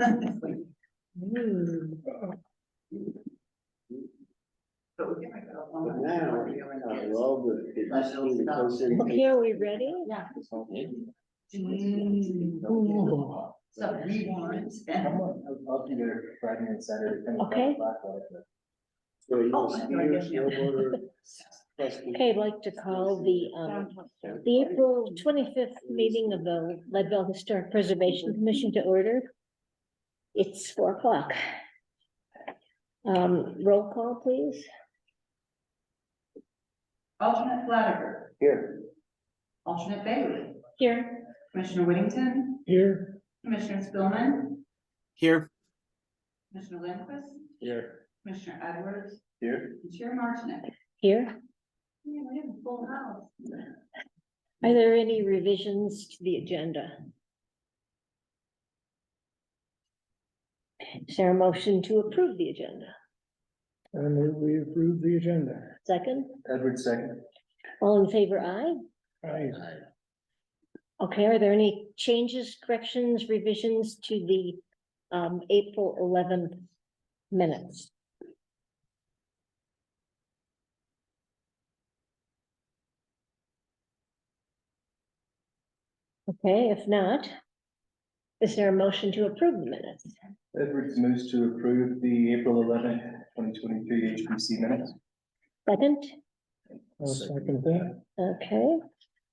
But now, well, it just seems to go in. Okay, are we ready? Yeah. So we want. I'll be there Friday and Saturday. Okay. So you Oh, know, I senior know. snowboarder, trustee. Okay, I'd like to call the April 25th meeting of the Leadville Historic Preservation Commission to order. It's 4 o'clock. Roll call, please. Alternate Flatiger, Here. alternate Bailey, Here. Commissioner Whittington, Here. Commissioner Spillman, Here. Commissioner Lindquist, Here. Commissioner Edwards, Here. and Chair Martinet. Here. Yeah, we have a full house. Are there any revisions to the agenda? Is there a motion to approve the agenda? And we approve the agenda. Second, Edward second. all in favor, aye? Aye. Okay, are there any changes, corrections, revisions to the April 11th minutes? Okay, if not, is there a motion to approve the minutes? Edwards moves to approve the April 11th, 2023 HPC minutes. Second, I'll second that. okay,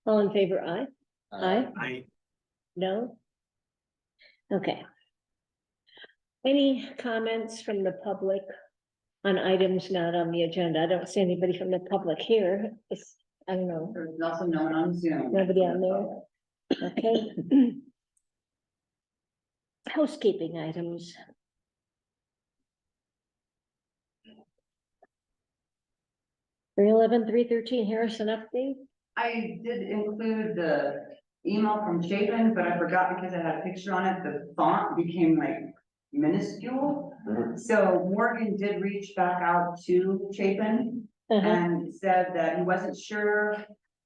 all in favor, aye? Aye, I, no? Okay. Any comments from the public on items not on the agenda? I don't see anybody from the public here. I don't know, There's also no one on Zoom. nobody on there. Okay. Housekeeping items. 311, 313 Harrison update. I did include the email from Chapin, but I forgot because I had a picture on it, the font became like minuscule. So Morgan did reach back out to Chapin and said that he wasn't sure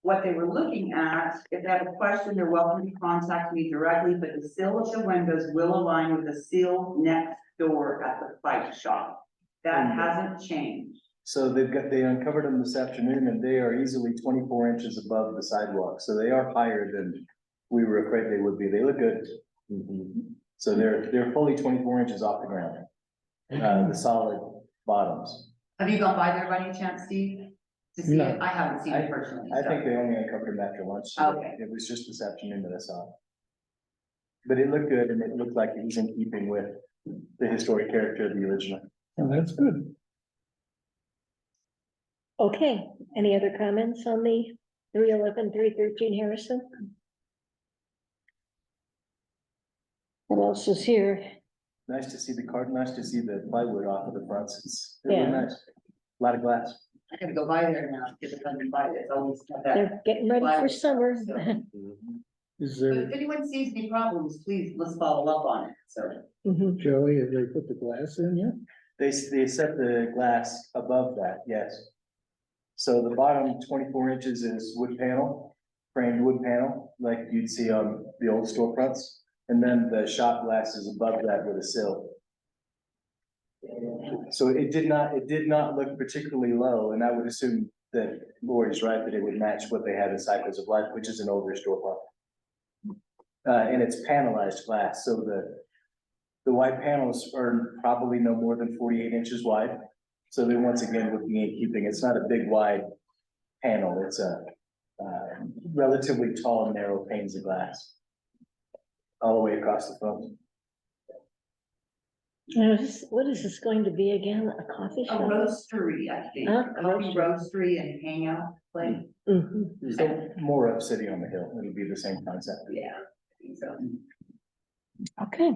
what they were looking at. If they have a question, they're welcome to contact me directly, but the sill of the windows will align with the sill next door at the bike shop. That hasn't changed. So they uncovered them this afternoon and they are easily 24 inches above the sidewalk. So they are higher than we were afraid they would be. They look good. So they're fully 24 inches off the ground. The solid bottoms. Have you gone by there by any chance, Steve? To see No. it? I haven't seen it personally. I so. think they only uncovered them after lunch. Okay. It was just this afternoon that I saw it. But it looked good and it looked like it was in keeping with the historic character of the original. And that's good. Okay, any other comments on the 311, 313 Harrison? What else is here? Nice to see the card, nice to see the plywood off of the fronts. It's really Yeah. nice. A lot of glass. I gotta go by there now, get it done by it, it's always got that. They're getting ready for summer. So, Is but there, if anyone sees any problems, please, let's follow up on it, so. Mhm. Joey, have they put the glass in yet? They set the glass above that, yes. So the bottom 24 inches is wood panel, framed wood panel, like you'd see on the old storefronts. And then the shop glass is above that with a sill. So it did not look particularly low, and I would assume that Lori's right, that it would match what they had in Cycles of Life, which is an older storefront. And it's panelized glass, so the wide panels are probably no more than 48 inches wide. So they once again would be in keeping. It's not a big wide panel. It's a relatively tall, narrow panes of glass all the way across the front. What is this going to be again? A coffee A shop? roastery, I think, coffee roastery and hangout place, Mhm. So more of City on the Hill. It'll be the same concept. yeah, I think so. Okay.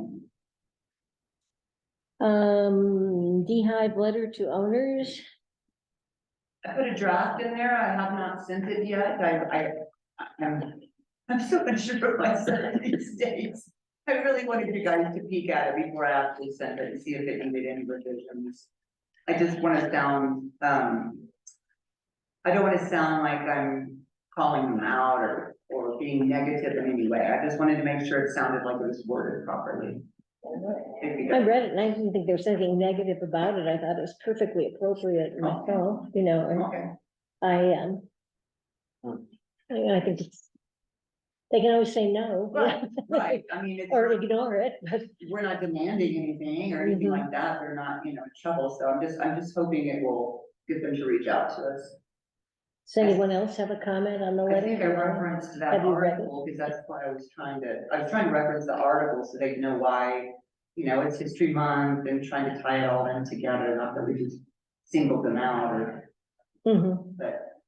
Beehive letter to owners. I put a draft in there, I have not sent it yet, I'm so unsure of myself these days. I really wanted you guys to peek at it before I actually sent it and see if it needed any revisions. I just wanna sound, I don't wanna sound like I'm calling them out or being negative in any way. I just wanted to make sure it sounded like it was worded properly. I read it and I didn't think there was anything negative about it. I thought it was perfectly appropriate myself, you know, and Okay, I think it's, they can always say no. right, I mean, it's. Or ignore it, but We're not demanding anything or anything Mhm. like that, they're not, in trouble, so I'm just hoping it will get them to reach out to us. does anyone else have a comment on the I letter? think I referenced that Have you read it? article, because that's why I was trying to reference the article so they know why, it's History Month and trying to tie it all in together, not that we just singled them out or, Mhm. but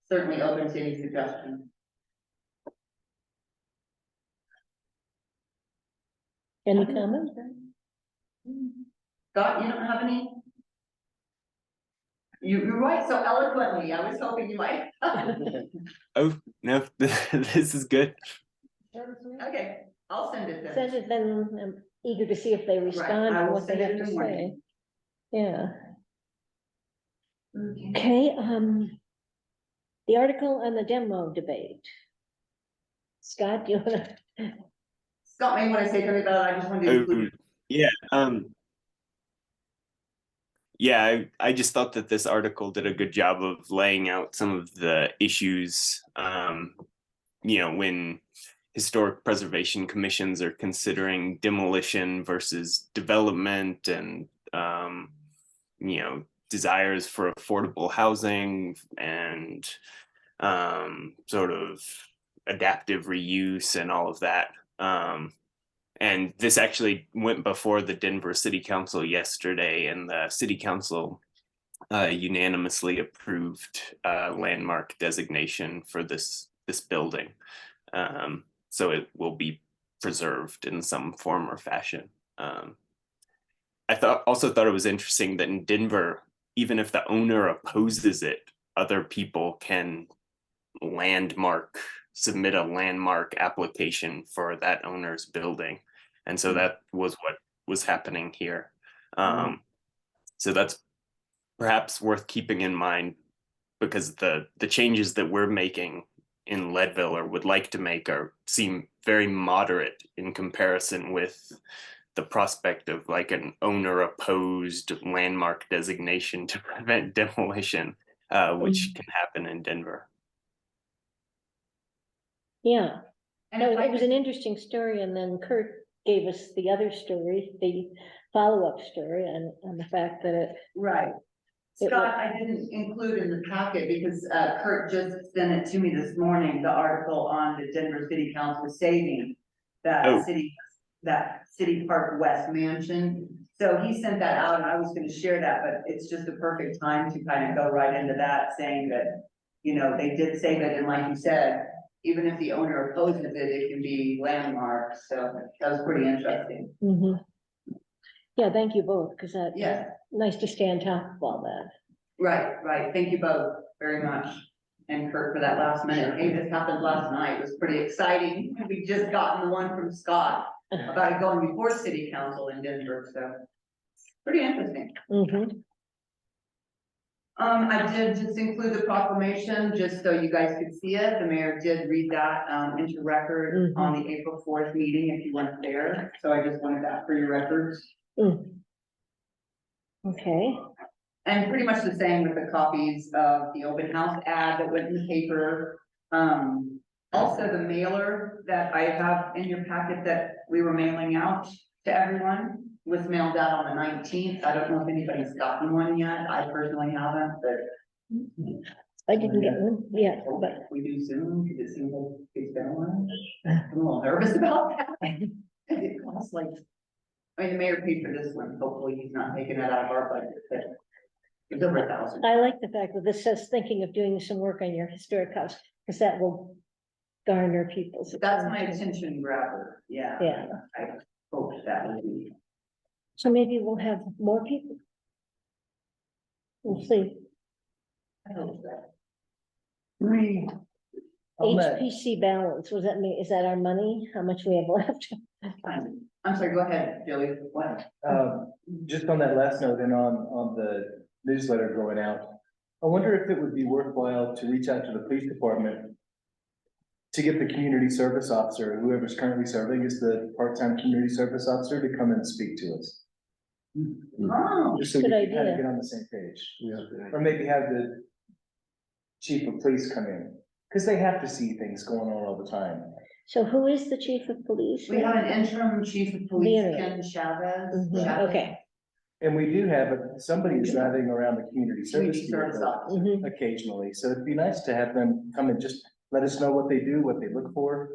certainly open to any suggestion. Any comment? Scott, you don't have any? You write so eloquently, I was hoping you might. Oh, no, this is good. Okay, I'll send it then. Send it, then I'm eager to see if they respond I and will what they send it have in to the say. morning. Yeah, okay, the article and the demo debate. Scott, do you wanna? Scott may want to say something about it, I just wanted to include. Yeah, yeah, I just thought that this article did a good job of laying out some of the issues, when historic preservation commissions are considering demolition versus development and, desires for affordable housing and sort of adaptive reuse and all of that. And this actually went before the Denver City Council yesterday, and the City Council unanimously approved landmark designation for this building. So it will be preserved in some form or fashion. I also thought it was interesting that in Denver, even if the owner opposes it, other people can submit a landmark application for that owner's building. And so that was what was happening here. So that's perhaps worth keeping in mind, because the changes that we're making in Leadville or would like to make seem very moderate in comparison with the prospect of like an owner opposed landmark designation to prevent demolition, which can happen in Denver. Yeah, And no, if I it was could- an interesting story, and then Kurt gave us the other story, the follow-up story, and the fact that it. Right. It Scott, I didn't include in the packet because Kurt just sent it to me this morning, the article on the Denver City Council saving Oh. that City Park West mansion. So he sent that out and I was gonna share that, but it's just a perfect time to kind of go right into that, saying that, they did save it, and like you said, even if the owner opposes it, it can be landmarked, so that was pretty interesting. Mhm. Yeah, thank you both, because that. Yeah. Nice to stay on top of all that. Right, thank you both very much. And Kurt for that last minute, hey, this happened last night, it was pretty exciting, we just gotten the one from Scott about it going before city council in Denver, so. Pretty interesting. Mhm. I did just include the proclamation, just so you guys could see it, the mayor did read that, into record on the April 4th meeting, if you weren't there, so I just wanted that for your records. Okay, And pretty much the same with the copies of the open house ad that went in the paper. Also the mailer that I have in your packet that we were mailing out to everyone was mailed out on the 19th. I don't know if anybody's gotten one yet. I personally haven't, but. I didn't get one yet, but. We do soon, because it seems like it's been a while. I'm a little nervous about that. It costs like, the mayor paid for this one. Hopefully he's not taking that out of our budget, but it's over 1,000. I like the fact that this says thinking of doing some work on your historic house, because that will garner people's. That's my attention. attention grabber, yeah. Yeah. I hope that will be. So maybe we'll have more people. We'll see. I hope that. HPC balance, what does that mean? Is that our money? How much we have left? I'm sorry, go ahead, Joey, what? Just on that last note and on the newsletter going out, I wonder if it would be worthwhile to reach out to the police department to get the community service officer, whoever's currently serving as the part-time community service officer, to come and speak to us. Oh, Just so we Good can kind idea. of get on the same page. Yeah. Or maybe have the chief of police come in, because they have to see things going on all the time. So who is the chief of police? we have an interim chief of police, Mary. Ken Chavez. Mhm, Chavez, okay. And we do have somebody who's driving around the community service Community service vehicle officer. Mhm. occasionally, so it'd be nice to have them come and just let us know what they do, what they look for.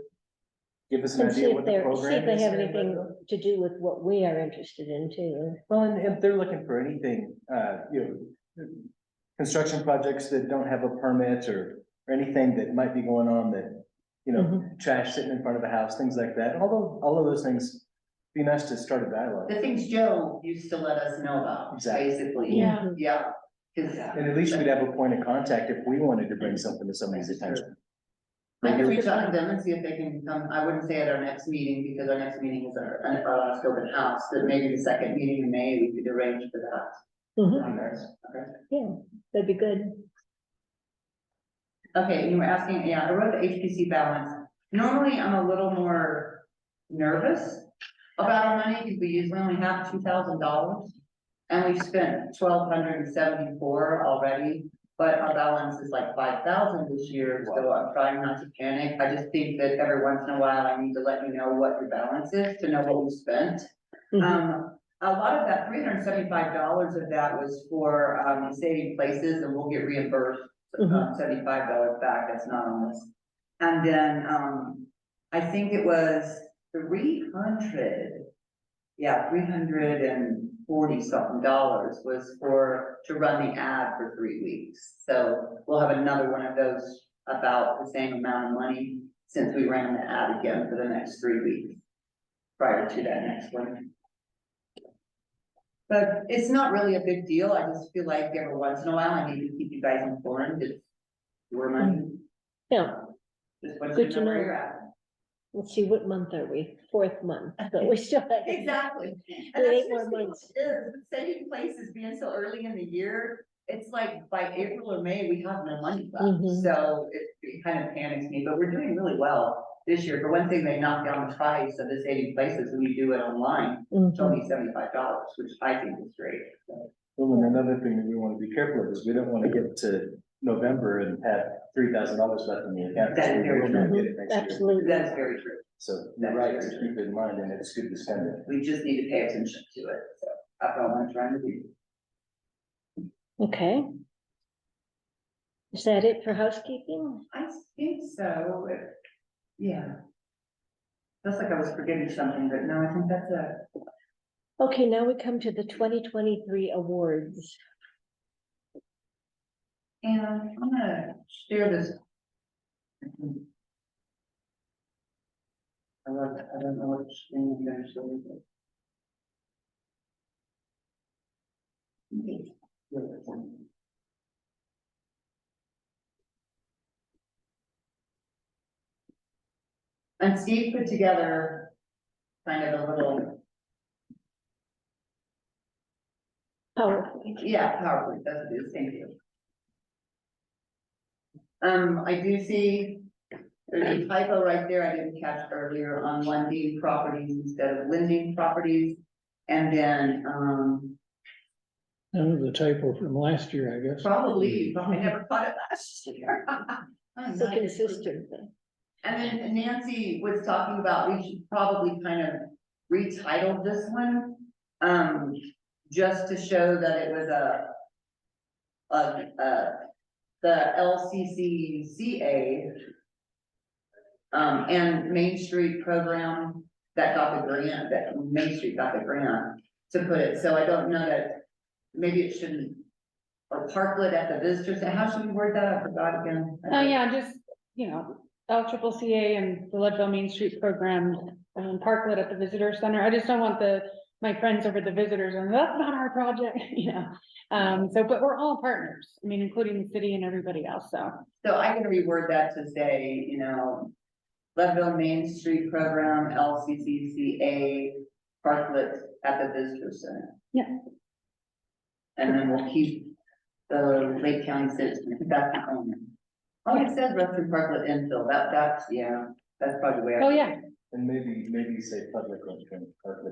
Give us an And see idea if what the they're, see program if they is. have anything to do with what we are interested in too. Well, and if they're looking for anything, construction projects that don't have a permit or anything that might be going on that, trash sitting in front of the house, things like that, although all of those things, be nice to start a dialogue. The things Joe used to let us know about, Exactly. basically. Yeah. Yeah. 'Cause And at least we'd have a point of contact if we wanted to bring something to somebody's attention. I can reach out to them and see if they can come, I wouldn't say at our next meeting, because our next meeting is our last open house, but maybe the second meeting in May, we could arrange for that. Mhm. Okay. Yeah, that'd be good. Okay, you were asking, yeah, I wrote the HPC balance. Normally, I'm a little more nervous about our money, because we usually only have $2,000. And we've spent 1,274 already, but our balance is like 5,000 this year, so I'm trying not to panic. I just think that every once in a while, I need to let you know what your balance is, to know what we spent. Mhm. A lot of that, $375 of that was for, saving places, and we'll get reimbursed $75 back, that's not on this. And then, I think it was 300, yeah, $340-something was to run the ad for 3 weeks. So we'll have another one of those, about the same amount of money, since we ran the ad again for the next 3 weeks, prior to that next one. But it's not really a big deal, I just feel like every once in a while, I need to keep you guys informed, it's your money, Yeah, just want you Good to to know where know. you're at. let's see, what month are we? 4th month, but we still have. Exactly. We And have that's 8 more just what months. it is, saving places being so early in the year, it's like by April or May, we have no money left. Mhm. So it kind of panics me, but we're doing really well this year. For one thing, they knocked down the price of the saving places when you do it online. It's Mhm. only $75, which I think is great. So, Well, and another thing that we want to be careful of is we don't want to get to November and have $3,000 left in the account. That is We very will not true. get it next year. Absolutely. that is very true. So you're right, to keep it in mind, and it's good to spend it. We just need to pay attention to it. So that's all I'm trying to do. Okay. Is that it for housekeeping? I think so. Yeah. Feels like I was forgetting something, but no, I think that's it. Okay, now we come to the 2023 awards. And I'm gonna share this. I don't know what screen I'm gonna show you. And Steve put together kind of a little, PowerPoint. yeah, PowerPoint, that's what it is, thank you. I do see there's a typo right there I didn't catch earlier on Lundin properties instead of Lending properties. And then, That was a typo from last year, I guess. probably, but I never caught it last year. I'm So not consistent. And then Nancy was talking about, we should probably kind of retitle this one, just to show that it was the LCCCA and Main Street program that got the grant, that Main Street got the grant to put it, so I don't know that, maybe it shouldn't, or Parklet at the visitor center, how should we word that, I forgot again. Yeah, just, LCCA and the Leadville Main Street program, Parklet at the visitor center. I just don't want my friends over the visitors, and that's not our project, but we're all partners, including the city and everybody else, so. So I can reword that to say, Leadville Main Street Program, LCCCA, Parklet at the Visitor Center. Yeah. And then we'll keep the Lake County Citizen, that's the owner. Oh, it says Western Parklet infill, that's, yeah, that's probably the way. Oh, yeah, And maybe say public restroom,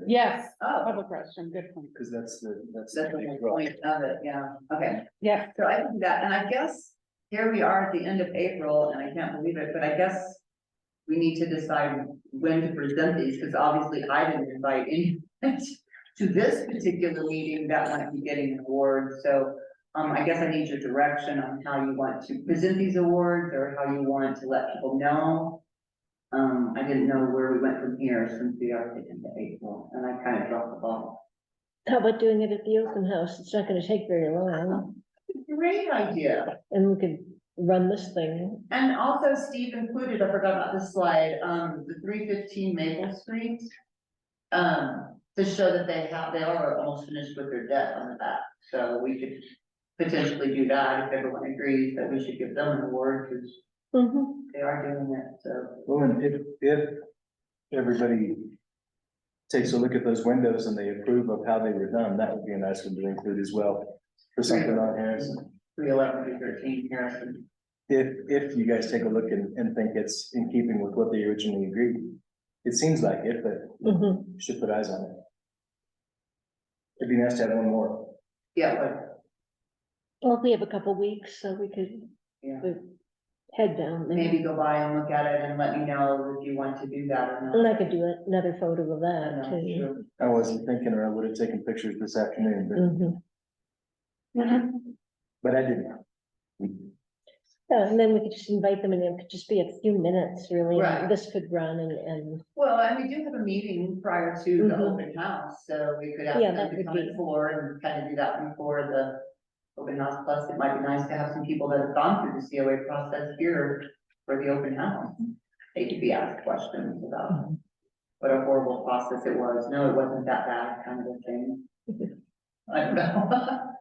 yes, Oh, public restroom, good point. because that's the that's the whole point of it, yeah, okay. Yeah, So I think that, and I guess here we are at the end of April, and I can't believe it, but I guess we need to decide when to present these, because obviously I didn't invite anyone to this particular meeting that might be getting an award, so I guess I need your direction on how you want to present these awards, or how you want to let people know. I didn't know where we went from here since we are into April, and I kind of dropped the ball. How about doing it at the open house? It's not gonna take very long, Great idea. and we could run this thing. And also Steve included, I forgot about this slide, the 315 Maple Street. To show that they are almost finished with their debt on the back, so we could potentially do that if everyone agrees that we should give them an award, because Mhm. they are doing it, so. Well, and if everybody takes a look at those windows and they approve of how they were done, that would be a nice one to include as well for something on Harrison. 311, 313 Harrison. If you guys take a look and think it's in keeping with what they originally agreed, it seems like it, but Mhm. you should put eyes on it. It'd be nice to have one more. Yeah, but Well, if we have a couple weeks, so we could yeah, head down there. maybe go by and look at it and let me know if you want to do that or And not. I could do another photo of that too. Sure. I wasn't thinking, or I would have taken pictures this afternoon, Mhm. but I didn't. Yeah, and then we could just invite them, and it could just be a few minutes, really, and Right. this could run and, Well, and we do have a meeting prior to the Mhm. open house, so we could ask Yeah, them that to would come be- in for and kind of do that before the open house. Plus, it might be nice to have some people that have gone through the COA process here for the open house. They could be asked questions about what a horrible process it was. No, it wasn't that bad, kind of a thing. I don't know.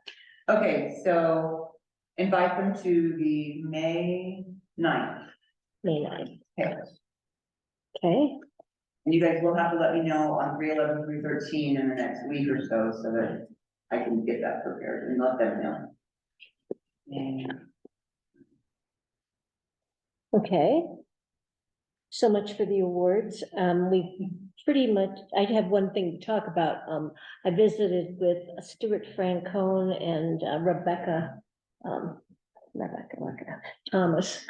Okay, so invite them to the May 9th. May 9th. Okay. Okay, And you guys will have to let me know on 311, 313 in the next week or so, so that I can get that prepared and let them know. And okay. So much for the awards. We pretty much, I have one thing to talk about. I visited with Stuart Francone and Rebecca Thomas,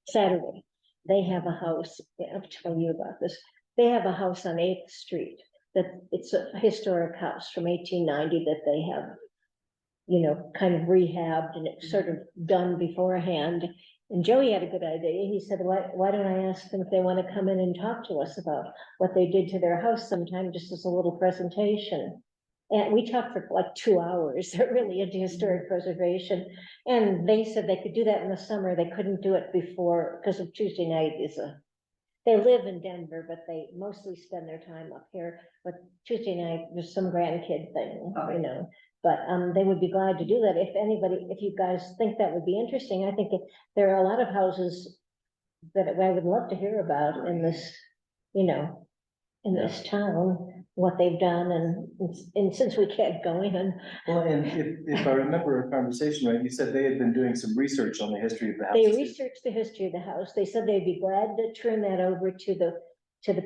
Saturday. They have a house, I'll tell you about this. They have a house on 8th Street, that it's a historic house from 1890 that they have, you know, kind of rehabbed and it's sort of done beforehand. And Joey had a good idea. He said, why don't I ask them if they want to come in and talk to us about what they did to their house sometime, just as a little presentation. And we talked for like 2 hours. They're really into historic preservation. And they said they could do that in the summer. They couldn't do it before because of Tuesday night they live in Denver, but they mostly spend their time up here. But Tuesday night, there's some grandkid thing, you know. But they would be glad to do that if you guys think that would be interesting. I think there are a lot of houses that I would love to hear about in this, you know, in this town, what they've done, and since we can't go in. Well, and if I remember our conversation right, you said they had been doing some research on the history of the house. They researched the history of the house. They said they'd be glad to turn that over to the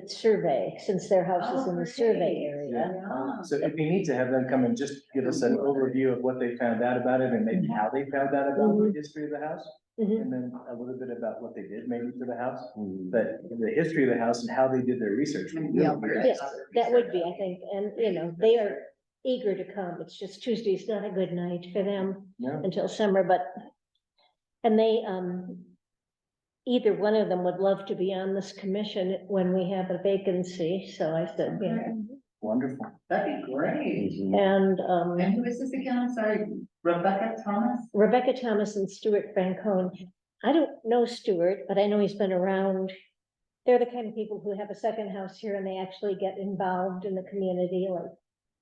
survey, since their house is in the survey area. Yeah. So it'd be neat to have them come and just give us an overview of what they found out about it and maybe how they found out about the history of the house. Mhm. And then a little bit about what they did maybe to the house, but the history of the house and how they did their research. would be Yeah. really Yes, that would be, I think, and, you know, they are eager to come. It's just Tuesday's not a good night for them Yeah. until summer, but, and they, either one of them would love to be on this commission when we have a vacancy, so I said, yeah. Wonderful. That'd be great. And, And who is this again? I'm sorry, Rebecca Thomas? Rebecca Thomas and Stuart Francone. I don't know Stuart, but I know he's been around. They're the kind of people who have a second house here and they actually get involved in the community,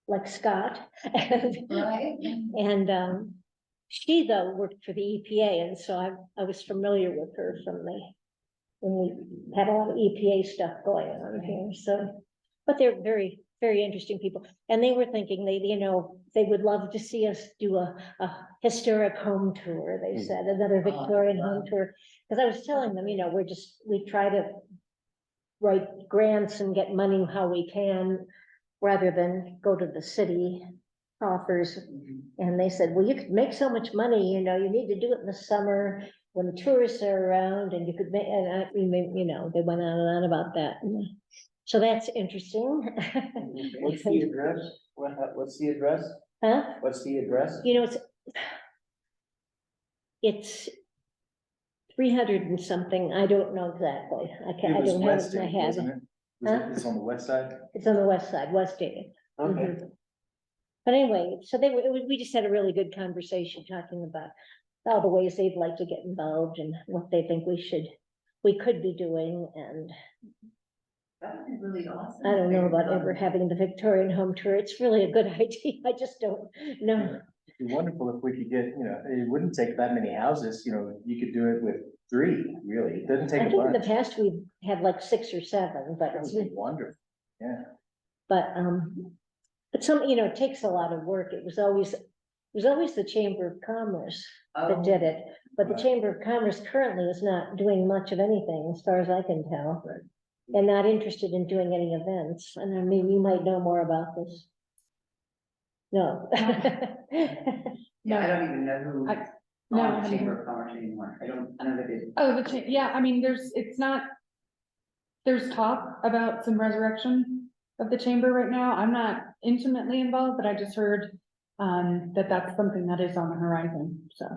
like Scott. Right. And she though worked for the EPA, and so I was familiar with her when we had a lot of EPA stuff going on here, so. But they're very, very interesting people. And they were thinking they would love to see us do a historic home tour, they said, another Victorian home tour. Because I was telling them, we try to write grants and get money how we can, rather than go to the city offers. And they said, well, you could make so much money, you need to do it in the summer when the tourists are around, and you could make, they went on and on about that. So that's interesting. What's the address? What's the address? Huh? What's the address? It's 300 and something, I don't know exactly, I It was don't have West it in my End, head. wasn't it? It's on the west side? It's on the west side, West Dade. Okay. Mhm. But anyway, so we just had a really good conversation talking about all the ways they'd like to get involved and what they think we could be doing, and That would be really awesome. I don't know about ever having the Victorian home tour, it's really a good idea, I just don't know. It'd be wonderful if we could get, it wouldn't take that many houses, you could do it with 3, really. It doesn't take I a think in the bunch. past we've had like 6 or 7, but That would be wonderful. Yeah. But some, it takes a lot of work. It was always the Chamber of Commerce that did it. But the Right. Chamber of Commerce currently is not doing much of anything, as far as I can tell. And not interested in doing any events. And I mean, you might know more about this. No. Yeah, I don't even know who I- no, I on the haven't Chamber of Commerce anymore. I know that it. Oh, yeah, I mean, there's talk about some resurrection of the chamber right now. I'm not intimately involved, but I just heard that that's something that is on the horizon, so.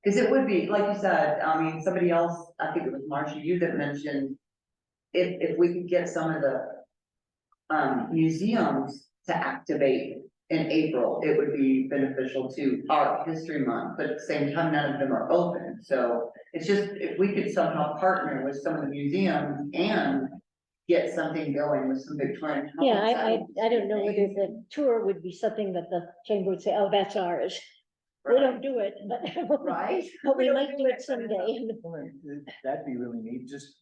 Cause it would be, like you said, I mean, somebody else, I think it was Marcia, you that mentioned. If we could get some of the museums to activate in April, it would be beneficial to Art History Month, but at the same time, none of them are open. So it's just, if we could somehow partner with some of the museums and get something going with some Victorian. homes, Yeah, that would be I don't know whether amazing. the tour would be something that the chamber would say, oh, that's ours. We don't do it, but. Right? But we don't might do it but someday. That'd be really neat, just,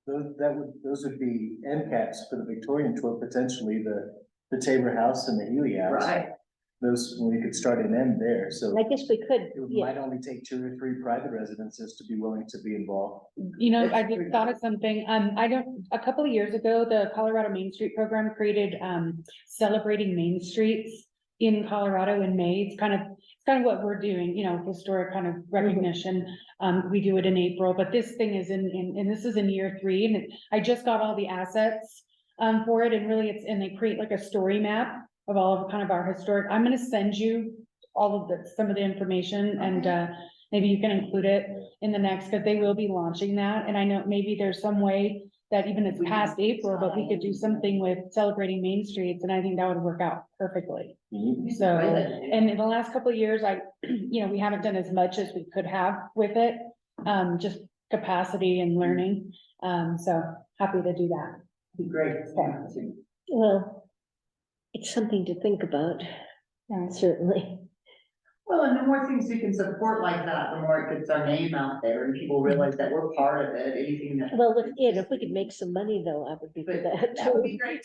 those would be end caps for the Victorian tour, potentially, the Tabor House and the Healy House. Right, Those, we could start and end there, so I guess we could, it yeah. might only take 2 or 3 private residences to be willing to be involved. I That's just true. thought of something, a couple of years ago, the Colorado Main Street program created, celebrating Main Streets in Colorado in May. It's kind of what we're doing, historic kind of recognition. We do it in April, but this thing is and this is in year 3, and I just got all the assets for it, and really and they create like a story map of all of kind of our historic. I'm gonna send you all of some of the information, and maybe you can include it in the next, because they will be launching that. And I know maybe there's some way that even it's past April, but we could do something with celebrating Main Streets, and I think that would work out perfectly. So, and in the last couple of years, we haven't done as much as we could have with it, just capacity and learning. So happy to do that. be great. Well, it's something to think about, Yeah. certainly. Well, and the more things we can support like that, the more it gets our name out there and people realize that we're part of it, anything that. Well, if we could make some money though, I would be for But that that would too. be great.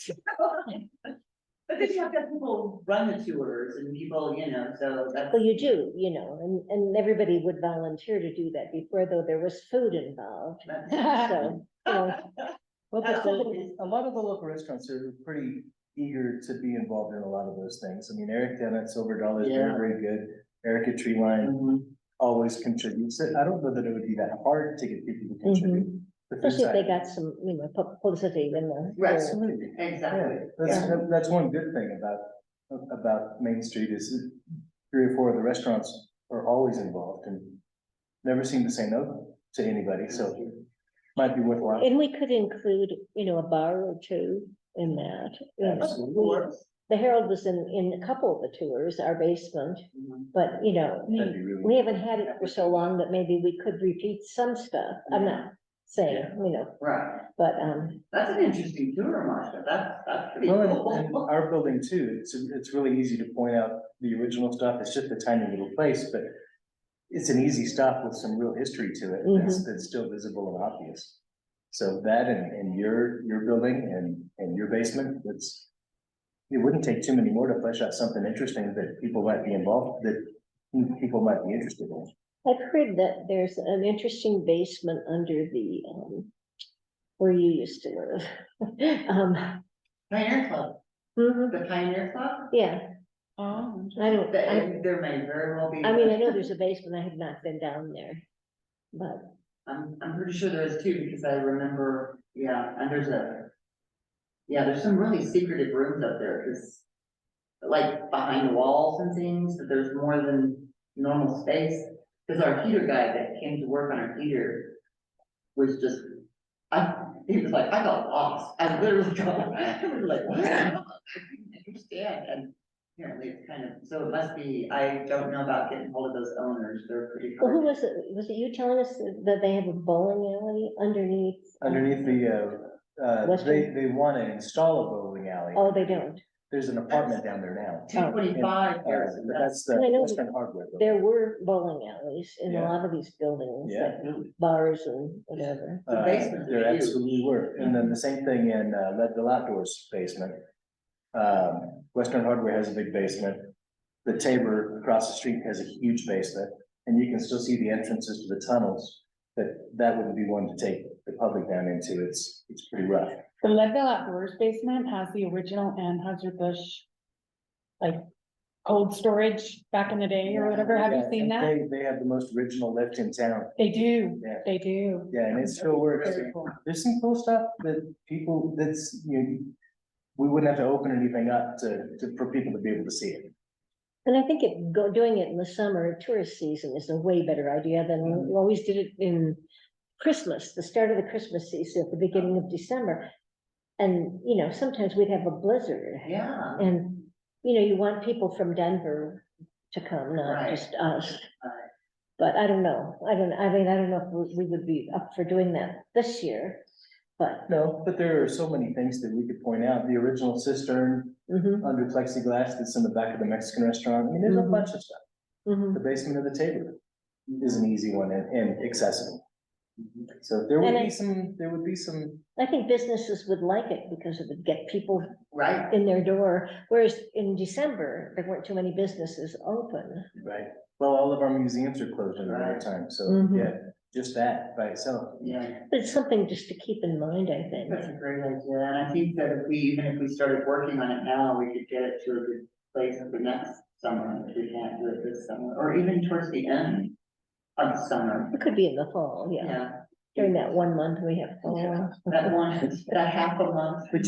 But then you have to have people run the tours and people, so that's. Well, you do, and everybody would volunteer to do that before, though there was food involved, so. Well, That's a lot of the local restaurants are pretty eager to be involved in a lot of those things. I mean, Eric down at Silver Dollar is Yeah. very, very good. Eric at Tree Line Mhm. always contributes. I don't know that it would be that hard to get people to contribute. The food Especially if they side- got some, publicity in the. Right. Absolutely. Exactly. Yeah, that's one good thing about Main Street is 3 or 4 of the restaurants are always involved and never seem to say no to anybody, so might be worthwhile. And we could include, a bar or two in that. Absolutely. The Herald was in a couple of the tours, our basement, but, That'd be really. we haven't had it for so long that maybe we could repeat some stuff. I'm not saying, Right, but, that's an interesting tour, Marcia, that's pretty Well, cool. and our building too, it's really easy to point out the original stuff. It's just a tiny little place, but it's an easy stop with some real history to it that's still visible and obvious. So that and your building and your basement, it wouldn't take too many more to flesh out something interesting that people might be involved, that people might be interested in. I've heard that there's an interesting basement under the, where you used to live. Pioneer Club, Mhm, the Pioneer Club, yeah, Oh. there may very well be. I mean, I know there's a basement, I have not been down there. But, I'm pretty sure there is too, because I remember, yeah, and there's some really secretive rooms up there, because like behind the walls and things, that there's more than normal space. Because our heater guy that came to work on our heater was just, he was like, I got lost. I literally got, I was like, what? I didn't understand. And apparently it's kind of, so it must be, I don't know about getting hold of those owners. They're pretty. well, who hard. was it? Was it you telling us that they have a bowling alley underneath? Underneath they want to install a bowling alley. Oh, they don't. There's an apartment down there now. 225 Harrison, But that's the And I know Western Hardware. building. There were bowling alleys in a Yeah. lot of these buildings, Yeah. like bars and whatever. The basements are There huge. absolutely were, and then the same thing in Leadville Outdoors basement. Western Hardware has a big basement. The Tabor across the street has a huge basement, and you can still see the entrances to the tunnels. But that wouldn't be one to take the public down into, it's pretty rough. The Leadville Outdoors basement has the original Anheuser-Busch, like, cold storage back in the day or whatever. Have you Yeah, seen that? They have the most original lift in town. They do, Yeah. they do. Yeah, and it still works. Very cool. There's some cool stuff that we wouldn't have to open anything up for people to be able to see it. And I think doing it in the summer tourist season is a way better idea than we always did it in Christmas, the start of the Christmas season, at the beginning of December. And, sometimes we'd have a blizzard. Yeah. And, you want people from Denver to come, not Right. just us. Right. But I don't know. I don't know if we would be up for doing that this year, but. No, but there are so many things that we could point out. The original cistern Mhm, under plexiglass that's in the back of the Mexican restaurant. I mean, there's a Mhm. bunch of stuff. mhm. The basement of the Tabor is an easy one and accessible. So there would be some, I think businesses would like it because it would get people Right, in their door, whereas in December, there weren't too many businesses open. right? Well, all of our museums are closed in the winter Right. time, so Mhm. yeah, just that by itself. yeah, But it's something just to keep in mind, I think. that's a great idea, and I think that even if we started working on it now, we could get it to a good place for next summer, if we can't do it this summer, or even towards the end of summer, It could be in the fall, yeah, yeah. during that 1 month we have fall. That one, that half a month. But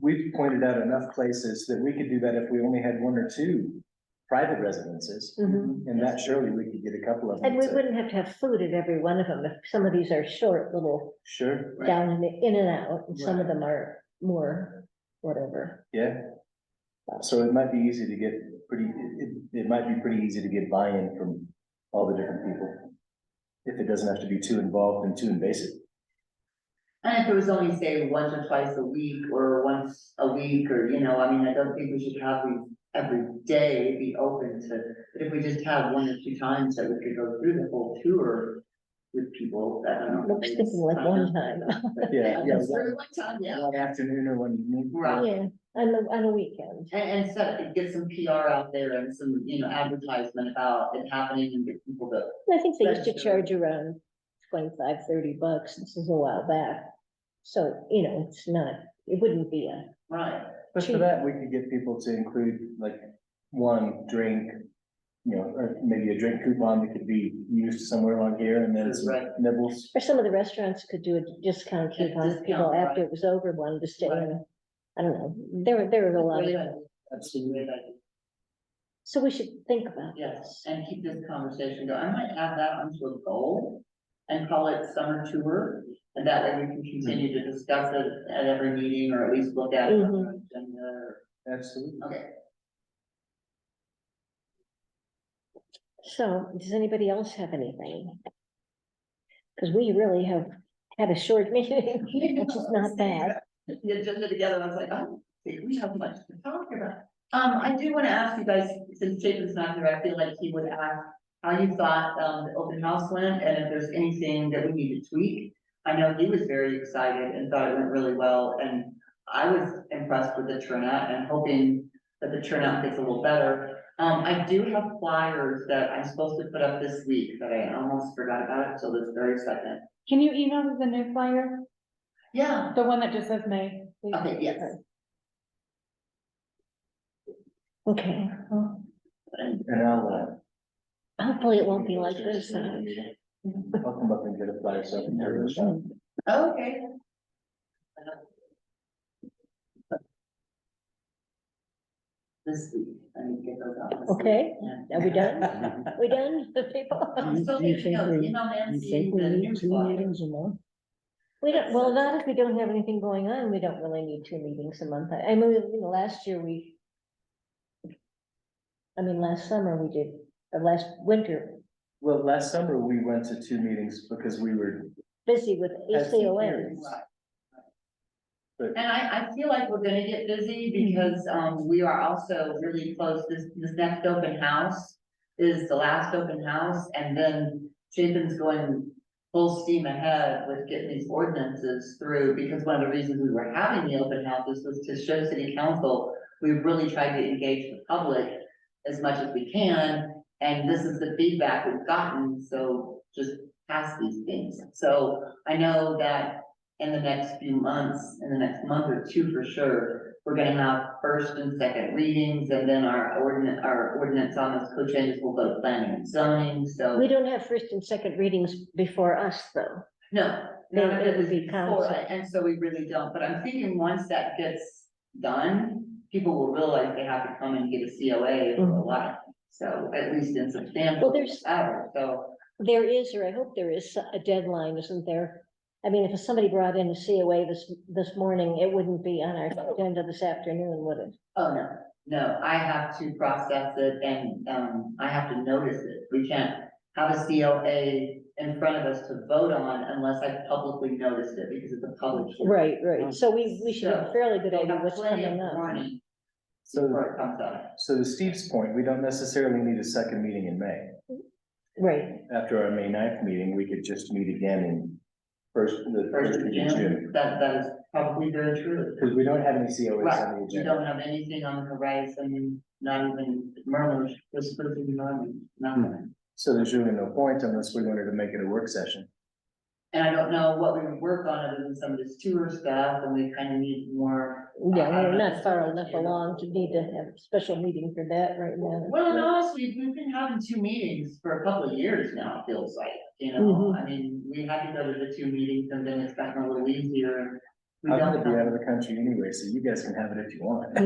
we've pointed out enough places that we could do that if we only had one or two private residences. Mhm. And that surely we could get a couple of them. And we to- wouldn't have to have food at every one of them, if some of these are short little Sure, Right. down in and out, and some of Right. them are more, whatever. yeah. So it might be easy to get it might be pretty easy to get buy-in from all the different people. If it doesn't have to be too involved and too invasive. And if it was only, say, once or twice a week, or once a week, or, I mean, I don't think we should have these every day be open to, but if we just have one or two times that we could go through the whole tour with people, I don't know. I was thinking like one time. Yeah, That's really one time, yeah. One afternoon or one evening. Right. Yeah, on a weekend. And get some PR out there and some, advertisement about it happening and get people to, I think they used to That's charge around $25-30. This is a while back. So, it's not, it wouldn't be right, But for that, we could get people to include like one drink, or maybe a drink coupon that could be used somewhere on here and then some Right. nibbles. or some of the restaurants could do a discount A coupon if people discount, after right. it was over wanted to stay. Right. And I don't know, there was a lot Great of, idea. Absolutely, great idea. so we should think about Yes, this. and keep this conversation going. I might add that onto a goal and call it summer tour. And that way we can continue to discuss it at every meeting, or at least look at it on the agenda. Absolutely. Okay, So does anybody else have anything? Because we really have had a short meeting, which is not bad. the agenda together, I was like, oh, we have much to talk about. I do want to ask you guys, since Chapin's not here, I feel like he would ask how you thought, the open house went, and if there's anything that we need to tweak. I know he was very excited and thought it went really well, and I was impressed with the turnout and hoping that the turnout gets a little better. I do have flyers that I'm supposed to put up this week, but I almost forgot about it till this very second. Can you email me the new flyer, Yeah, the one that just says May? please? okay, yes. Okay, well, And I'll, hopefully it won't be like this. I'll come up and get a flyer so I can carry this out. Okay. This week, I need to get those out. this week. Okay, Yeah. are we done? We done, the people? I'm still Do you thinking think of we- email You Nancy think we the need new 2 flyer. meetings a month? We don't, well, not if we don't have anything going on, we don't really need 2 meetings a month. I mean, you know, last year last summer we did, or last winter, Well, last summer we went to 2 meetings because we were, busy with Had some ACON. hearings. Right. But- And I feel like we're gonna get busy because, we are also really close, this next open house is the last open house, and then Chapin's going full steam ahead with getting these ordinances through, because one of the reasons we were having the open houses was to show city council, we've really tried to engage the public as much as we can, and this is the feedback we've gotten, so just pass these things. So I know that in the next few months, in the next month or 2 for sure, we're gonna have first and second readings, and then our ordinance on those code changes will go to planning and zoning, so. We don't have first and second readings before us, though. No, Then none of it it would is be before, council. and so we really don't, but I'm thinking once that gets done, people will realize they have to come and get a COA for a Mhm. lot, so at least in Well, substantial there's- hours, so. There is, or I hope there is a deadline, isn't there? I mean, if somebody brought in a COA this morning, it wouldn't be on our agenda this afternoon, would it? Oh, no, I have to process it and, I have to notice it. We can't have a COA in front of us to vote on unless I publicly noticed it because it's a public. hearing. Right, so we should have a fairly good They idea have what's plenty coming of up. warning so, before it comes up. so to Steve's point, we don't necessarily need a second meeting in May. Right, After our May 9th meeting, we could just meet again in the First first of week of June. June, that is probably very true. Because we don't have any COAs Right, on the you agenda. don't have anything on the horizon, not even murmurs, whispers and murmurs, nothing. So there's really no point unless we wanted to make it a work session. And I don't know what we would work on other than some of this tour stuff, and we kind of need more. yeah, we're not far enough along to need to have a special meeting for that right now. Well, and honestly, we've been having 2 meetings for a couple of years now, it feels like, you know, Mhm. I mean, we had to go to the 2 meetings and then it's gotten a little easier. We I'm don't gonna be out have. of the country anyway, so you guys can have it if you want.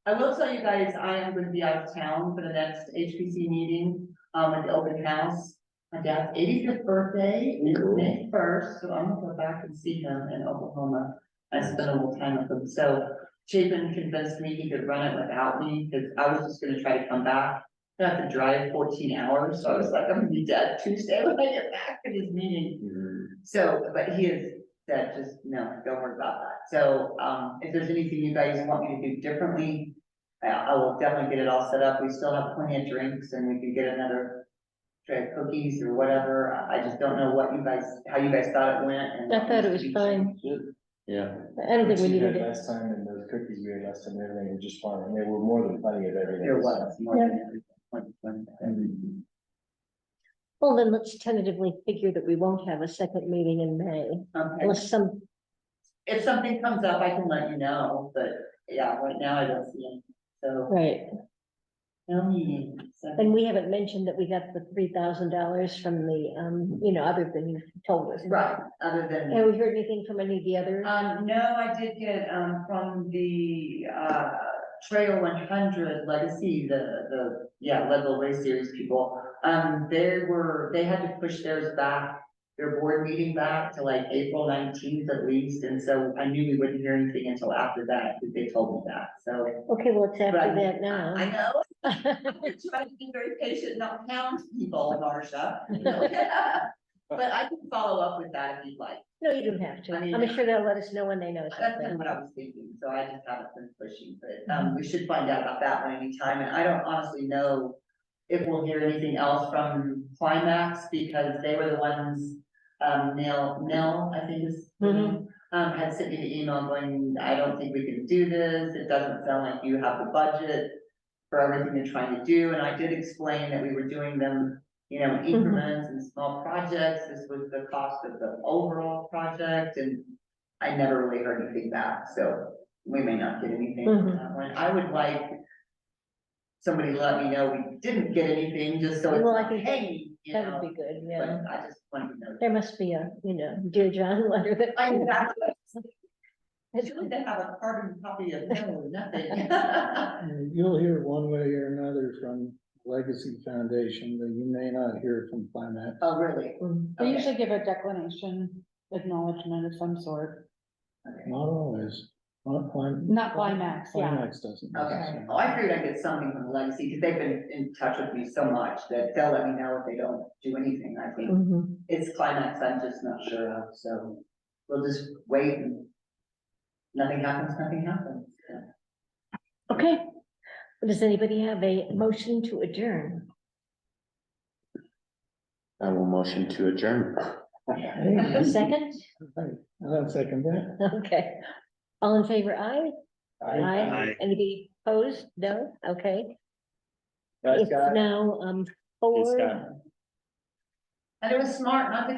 I will tell you guys, I am gonna be out of town for the next HPC meeting, at the open house. My dad's 85th birthday is May 1st, so I'm gonna go back and see him in Oklahoma. I spent a little time with him, so Chapin convinced me he could run it without me, because I was just gonna try to come back. I have to drive 14 hours, so I was like, I'm gonna be dead Tuesday when I get back to this meeting. So, but he is said, just, no, don't worry about that. So, if there's anything you guys want me to do differently, I will definitely get it all set up. We still have plenty of drinks and we can get another tray of cookies or whatever. I just don't know how you guys thought it went and. I thought it was fine. Yeah. I don't think we You needed had it. Last time and those cookies we had last time, everything was just fine. And there were more than plenty of everything. There was more Yeah. than everything. Well, then let's tentatively figure that we won't have a second meeting in May, Okay, unless some, if something comes up, I can let you know, but yeah, right now I don't see it. So, right. no meeting. And we haven't mentioned that we got the $3,000 from the, other than you told us. Right, other than. Have we heard anything from any of the others? No, I did get, from the, Trail 100 Legacy, Leadville Race Series people. They had to push theirs back, their board meeting back to like April 19th at least, and so I knew we wouldn't hear anything until after that, because they told me that, so. Okay, well, it's after Right. that now. I know, I'm trying to be very patient, not pound people, Marcia. But I can follow up with that if you'd like. No, you don't have to. I mean, I'm sure they'll let us know when they know That's kind of something. what I was thinking, so I just haven't been pushing, but, we should find out about that one anytime, and I don't honestly know if we'll hear anything else from Climax, because they were the ones Nell, I think is, Mhm. had sent me the email going, I don't think we can do this, it doesn't sound like you have the budget for everything you're trying to do, and I did explain that we were doing them, you know, in increments and small projects, this was the cost of the overall project, and I never really heard anything back, so we may not get anything from that one. I would like somebody to let me know we didn't get anything, just so it's Well, I not think hanging, you That know, would be good, but yeah. I just wanted to know. There must be a, dear John letter that. I mean, that's usually they have a carbon copy of no, nothing. You'll hear one way or another from Legacy Foundation, but you may not hear from Climax. Oh, really? Mhm. They Okay. usually give a declination acknowledgement of some sort, Okay. Not always, not not climax, yeah. Climax doesn't. Okay, necessarily. well, I figured I'd get something from Legacy, because they've been in touch with me so much that they'll let me know if they don't do anything, I think. Mhm. It's Climax, I'm just not sure of, so we'll just wait and nothing happens, nothing happens. Yeah. Okay. Does anybody have a motion to adjourn? I will motion to adjourn. A second? I'll second that. Okay. All in favor, aye? Aye. Anybody opposed? No? Okay. Guys, It's Scott? now, Hey, 4. Scott. And it was smart not to